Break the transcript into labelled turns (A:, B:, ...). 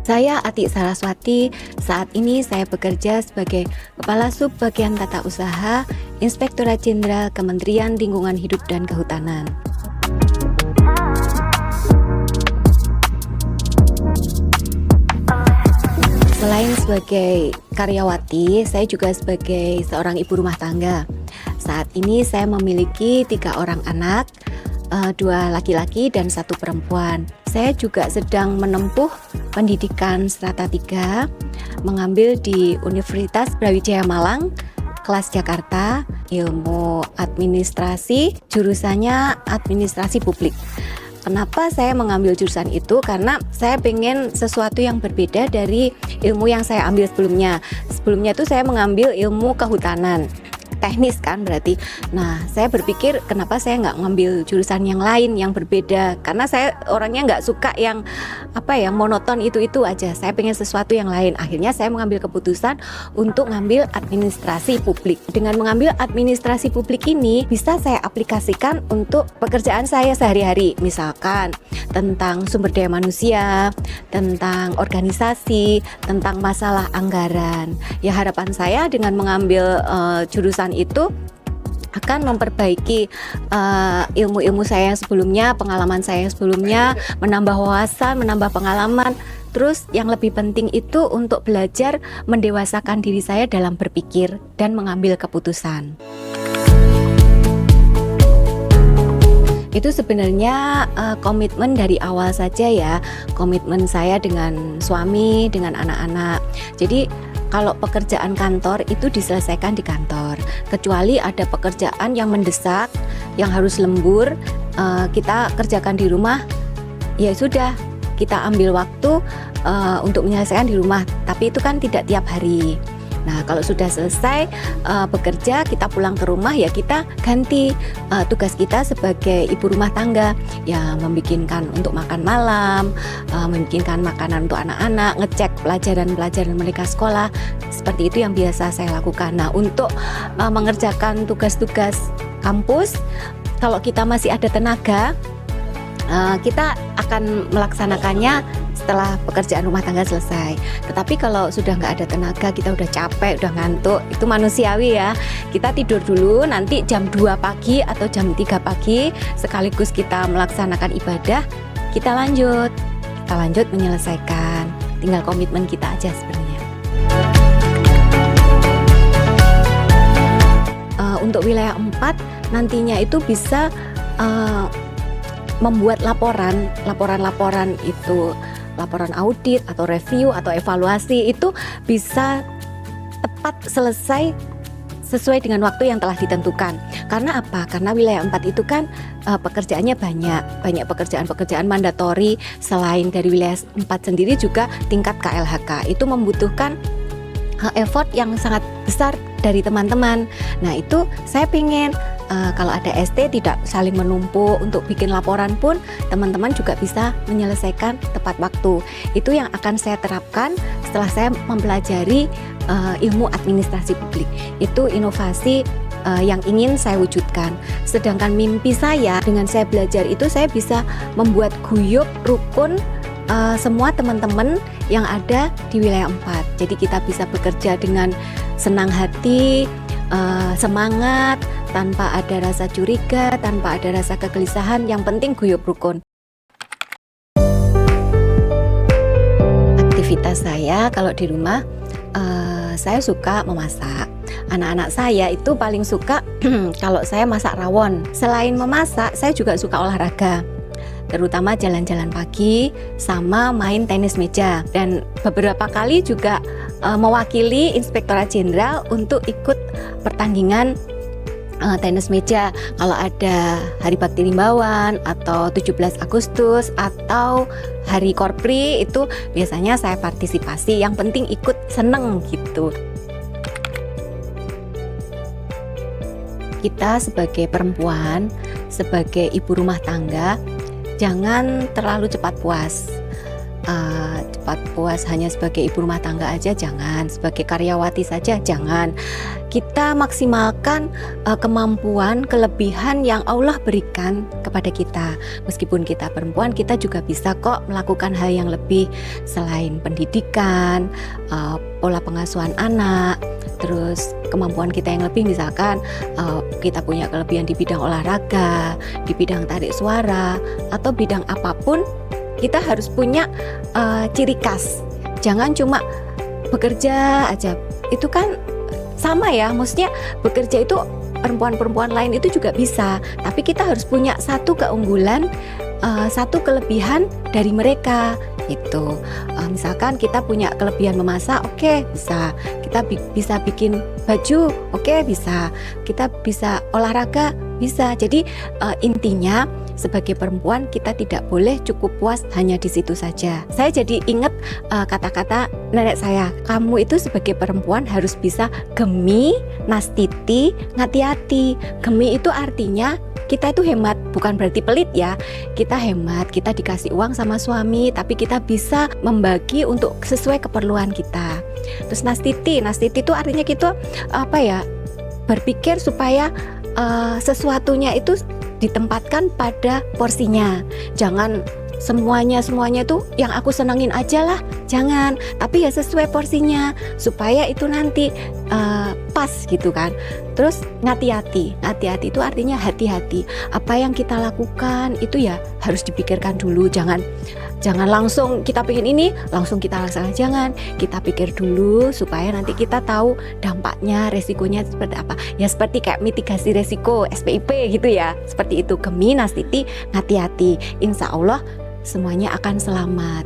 A: Saya Atik Saraswati, saat ini saya bekerja sebagai Kepala Sub Bagian Tata Usaha, Inspektorat Jenderal Kementerian Lingkungan Hidup dan Kehutanan. Selain sebagai karyawati, saya juga sebagai seorang ibu rumah tangga. Saat ini saya memiliki 3 orang anak, 2 laki-laki dan 1 perempuan. Saya juga sedang menempuh pendidikan strata 3, mengambil di Universitas Brawijaya Malang, kelas Jakarta, ilmu administrasi, jurusannya administrasi publik. Kenapa saya mengambil jurusan itu? Karena saya pengen sesuatu yang berbeda dari ilmu yang saya ambil sebelumnya. Sebelumnya itu saya mengambil ilmu kehutanan, teknis kan berarti. Nah, saya berpikir kenapa saya nggak ngambil jurusan yang lain yang berbeda, karena saya orangnya nggak suka yang monoton itu aja. Saya pengen sesuatu yang lain. Akhirnya saya mengambil keputusan untuk ngambil administrasi publik. Dengan mengambil administrasi publik ini bisa saya aplikasikan untuk pekerjaan saya sehari-hari, misalkan tentang sumber daya manusia, tentang organisasi, tentang masalah anggaran. Ya, harapan saya dengan mengambil jurusan itu akan memperbaiki ilmu-ilmu saya yang sebelumnya, pengalaman saya yang sebelumnya, menambah wawasan, menambah pengalaman. Terus yang lebih penting itu untuk belajar mendewasakan diri saya dalam berpikir dan mengambil keputusan. Itu sebenarnya komitmen dari awal saja ya, komitmen saya dengan suami, dengan anak-anak. Jadi kalau pekerjaan kantor itu diselesaikan di kantor, kecuali ada pekerjaan yang mendesak, yang harus lembur, kita kerjakan di rumah, ya sudah, kita ambil waktu untuk menyelesaikan di rumah, tapi itu kan tidak tiap hari. Nah, kalau sudah selesai bekerja, kita pulang ke rumah, ya kita ganti tugas kita sebagai ibu rumah tangga, ya membikinkan untuk makan malam, membikinkan makanan untuk anak-anak, ngecek pelajaran-pelajaran mereka sekolah. Seperti itu yang biasa saya lakukan. Nah, untuk mengerjakan tugas-tugas kampus, kalau kita masih ada tenaga, kita akan melaksanakannya setelah pekerjaan rumah tangga selesai. Tetapi kalau sudah nggak ada tenaga, kita udah capek, udah ngantuk, itu manusiawi ya. Kita tidur dulu, nanti jam 2 pagi atau jam 3 pagi sekaligus kita melaksanakan ibadah, kita lanjut menyelesaikan. Tinggal komitmen kita aja sebenarnya. Untuk wilayah 4 nantinya itu bisa membuat laporan itu, laporan audit atau review atau evaluasi itu bisa tepat selesai sesuai dengan waktu yang telah ditentukan. Karena apa? Karena wilayah 4 itu kan pekerjaannya banyak pekerjaan-pekerjaan mandatori. Selain dari wilayah 4 sendiri juga tingkat KLHK itu membutuhkan effort yang sangat besar dari teman-teman. Nah, itu saya pengen kalau ada ST tidak saling menumpuk, untuk bikin laporan pun teman-teman juga bisa menyelesaikan tepat waktu. Itu yang akan saya terapkan setelah saya mempelajari ilmu administrasi publik. Itu inovasi yang ingin saya wujudkan. Sedangkan mimpi saya dengan saya belajar itu, saya bisa membuat guyup rukun semua teman-teman yang ada di wilayah 4. Jadi kita bisa bekerja dengan senang hati, semangat, tanpa ada rasa curiga, tanpa ada rasa kegelisahan. Yang penting guyup rukun. Aktivitas saya kalau di rumah, saya suka memasak. Anak-anak saya itu paling suka kalau saya masak rawon. Selain memasak, saya juga suka olahraga, terutama jalan-jalan pagi sama main tenis meja. Dan beberapa kali juga mewakili Inspektorat Jenderal untuk ikut pertandingan tenis meja. Kalau ada Hari Bakti Rimbawan atau 17 Agustus atau Hari Korpri, itu biasanya saya partisipasi. Yang penting ikut, seneng gitu. Kita sebagai perempuan, sebagai ibu rumah tangga, jangan terlalu cepat puas. Cepat puas hanya sebagai ibu rumah tangga aja jangan, sebagai karyawati saja jangan. kita maksimalkan kemampuan, kelebihan yang Allah berikan kepada kita. Meskipun kita perempuan, kita juga bisa kok melakukan hal yang lebih selain pendidikan, pola pengasuhan anak, terus kemampuan kita yang lebih, misalkan kita punya kelebihan di bidang olahraga, di bidang tarik suara, atau bidang apapun, kita harus punya ciri khas. Jangan cuma bekerja aja, itu kan sama ya, maksudnya bekerja itu perempuan-perempuan lain itu juga bisa, tapi kita harus punya satu keunggulan, satu kelebihan dari mereka itu. Misalkan kita punya kelebihan memasak, oke, bisa. Kita bisa bikin baju, oke, bisa. Kita bisa olahraga, bisa. Jadi intinya sebagai perempuan kita tidak boleh cukup puas hanya di situ saja. Saya jadi ingat kata-kata nenek saya, kamu itu sebagai perempuan harus bisa gemi, nastiti, ngati-hati. Gemi itu artinya kita itu hemat, bukan berarti pelit ya. Kita hemat, kita dikasih uang sama suami, tapi kita bisa membagi untuk sesuai keperluan kita. Terus nastiti itu artinya kita berpikir supaya sesuatunya itu ditempatkan pada porsinya. Jangan semuanya tuh yang aku senengin aja lah, jangan, tapi ya sesuai porsinya supaya itu nanti pas gitu kan. Terus ngati-hati itu artinya hati-hati. Apa yang kita lakukan itu ya harus dipikirkan dulu, jangan langsung kita pengen ini langsung kita laksanakan, jangan, kita pikir dulu supaya nanti kita tahu dampaknya, resikonya seperti apa ya, seperti kayak mitigasi resiko SPIP gitu ya, seperti itu. Gemi, nastiti, ngati-hati, insya Allah semuanya akan selamat.